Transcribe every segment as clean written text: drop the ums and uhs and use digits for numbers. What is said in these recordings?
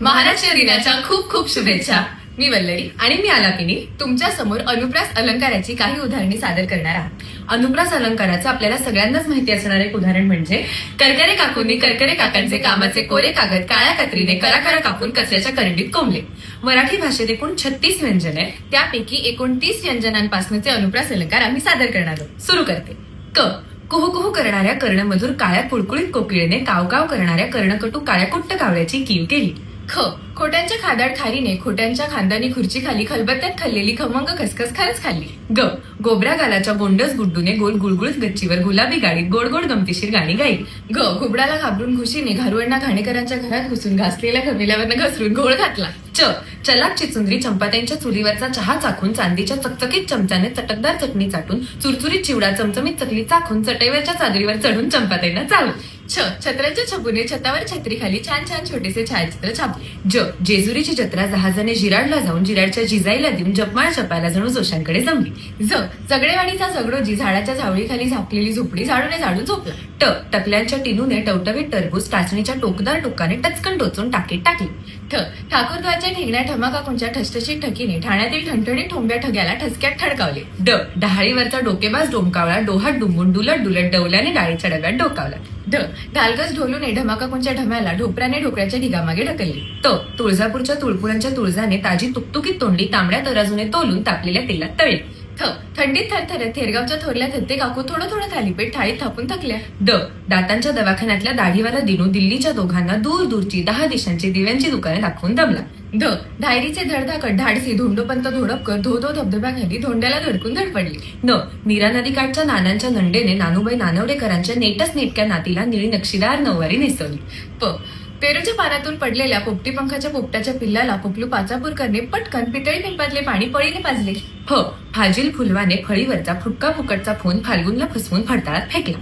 महाराष्ट्र दिनाच्या खूप खूप शुभेच्छा. मी वल्लरी आणि मी आलापिनी तुमच्या समोर अनुप्रास अलंकाराची काही उदाहरणे सादर करणार आहात. अनुप्रास अलंकाराचं आपल्याला सगळ्यांनाच माहिती असणारं एक उदाहरण म्हणजे करकरे काकूंनी करकरे काकांचे कामाचे कोरे कागद काळ्या कत्रीने कराकरा कापून कचऱ्याच्या करंडीत कोंबले. मराठी भाषेत एकूण 36 व्यंजन आहे. त्यापैकी 29 व्यंजनांपासूनचे अनुप्रास अलंकार आम्ही सादर करणार आहोत. सुरू करते. क कुहू कुहू करणाऱ्या कर्णमधुर काळ्या कुळकुळीत कोकिळेने कावकाव करणाऱ्या कर्णकटू काळ्या कुट्ट कावळ्याची कीव केली. ख खोट्यांच्या खादाड खारीने खोट्यांच्या खानदानी खुर्ची खाली खलबत्त्यात खाल्लेली खमंग खसखस खरंच खाल्ली. ग गोबऱ्या गालाच्या बोंडस गुड्डूने गोल गुळगुळीत गच्चीवर गुलाबी गाडीत गोड गोड गमतीशीर गाणी गाई. ग घुबडाला घाबरून घुशीने घारुअण्णा घाणेकरांच्या घरात घुसून घासलेल्या खमिल्यावरनं घसरून घोळ घातला. च चलाक चिचुंद्री चंपात्यांच्या चुलीवरचा चहा चाखून चांदीच्या चकचकीत चमच्याने चटकदार चटणी चाटून चुरचुरीत चिवडा चमचमीत चकली चाखून चटईवरच्या चादरीवर चढून चंपात्यांना चालू. छ छत्र्याच्या छपुने छतावर छत्री खाली छान छान छोटेसे छायाचित्र छापले. ज जेजुरीची जत्रा जहाजाने जिराडला जाऊन जिराडच्या जिजाईला देऊन जपमाळ जपायला जणू जोशांकडे जमली. ज जगडेवाडीचा जगडोजी झाडाच्या झावळीखाली झापलेली झोपडी झाडूने झाडून झोपला. ट टकल्यांच्या टिनूने टवटवीत टरबूज टाचणीच्या टोकदार टोकाने टचकन टोचून टाकीत टाकली. ठ ठाकूरद्वारच्या ठेंगण्या ठमाकाकूंच्या ठसठशीत ठकीने ठाण्यातील ठणठणीत ठोंब्या ठग्याला ठसक्यात ठडकावले. ड डहाळीवरचा डोकेबाज डोमकावळा डोहात डुंबून डुलट डुलट डवल्याने डाळीच्या डब्यात डोकावला. ढ ढालगज ढोलूने ढमाकाकूंच्या ढम्याला ढोपऱ्याने ढोकळ्याच्या ढिगामागे ढकलली. त तुळजापूरच्या तुळपुरांच्या तुळजाने ताजी तुकतुकीत तोंडी तांबड्या तराजूने तोलून तापलेल्या तेलात तळली. थ थंडीत थरथरत थेरगावच्या थोरल्या थत्ते काकू थोडं थोडं थालीपीठ थाळीत थापून थकल्या. ड दातांच्या दवाखान्यातल्या दाढीवाला दिनू दिल्लीच्या दोघांना दूर दूरची 10 दिशांची दिव्यांची दुकाने दाखवून दमला. ध धायरीचे धडधाकट धाडसी धोंडोपंत धोडपकर धो धो धबधब्याखाली धोंड्याला धडकून धडपडली. न नीरा नदीकाठच्या नानांच्या नंडेने नानूबाई नानवडेकरांच्या नेटच नेटक्या नातीला निळी नक्षीदार नऊवारी नेसवली. प पेरूच्या पानातून पडलेल्या पोपटी पंखाच्या पोपटाच्या पिल्लाला पोपलू पाचापूरकरने पटकन पितळी पिंपातले पाणी पळीने पाजले. फ फाजील फुलवाने फळीवरचा फुटका फुकटचा फोन फाल्गुनला फसवून फडताळात फेकला.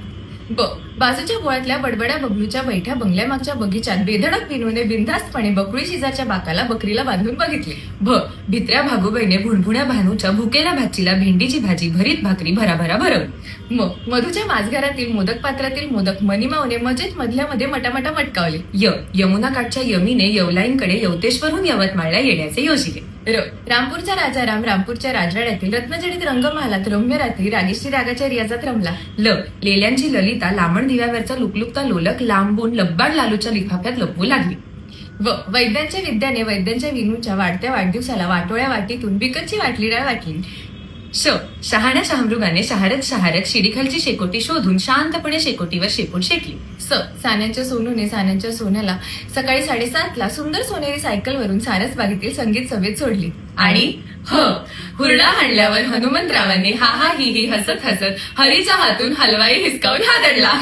ब बाजूच्या बोळातल्या बडबड्या बबलूच्या बैठ्या बंगल्यामागच्या बगीच्यात बेधडक विनूने बिनधास्तपणे बकुळी शेजारच्या बाकाला बकरीला बांधून बघितले. भ भित्र्या भागूबाईने भुणभुण्या भानूच्या भुकेल्या भाचीला भेंडीची भाजी भरीत भाकरी भराभरा भरवली. म मधूच्या माझघरातील मोदक पात्रातील मोदक मनीमावने मजेत मधल्या मध्ये मटामटा मटकावले. य यमुना काठच्या यमीने यवलाईंकडे यवतेश्वरहून यवतमाळला येण्याचे योजिले. र रामपूरचा राजा राम रामपूरच्या राजवाड्यातील रत्नजडित रंगमहालात रम्य रात्री रागेश्री रागाच्या रियाजात रमला. ल लेल्यांची ललिता लांबण दिव्यावरचा लुकलुकता लोलक लांबून लब्बाड लालूच्या लिफाफ्यात लपवू लागली. व वैद्यांच्या विद्याने वैद्यांच्या विनूच्या वाढत्या वाढदिवसाला वाटोळ्या वाटीतून बिकटची वाटली डाळ वाटली. श शहाण्या शहामृगाने शहारत शिडीखालची शेकोटी शोधून शांतपणे शेकोटीवर शेपूट शेकली. स सान्यांच्या सोनूने सान्यांच्या सोन्याला सकाळी 7:30ला सुंदर सोनेरी सायकलवरून सारस बागेतील संगीत सभेत सोडली. आणि ह हुरडा हाणल्यावर हनुमंतरावांनी हा हा ही हसत हसत हरीच्या हातून हलवाई हिसकावून हादरला.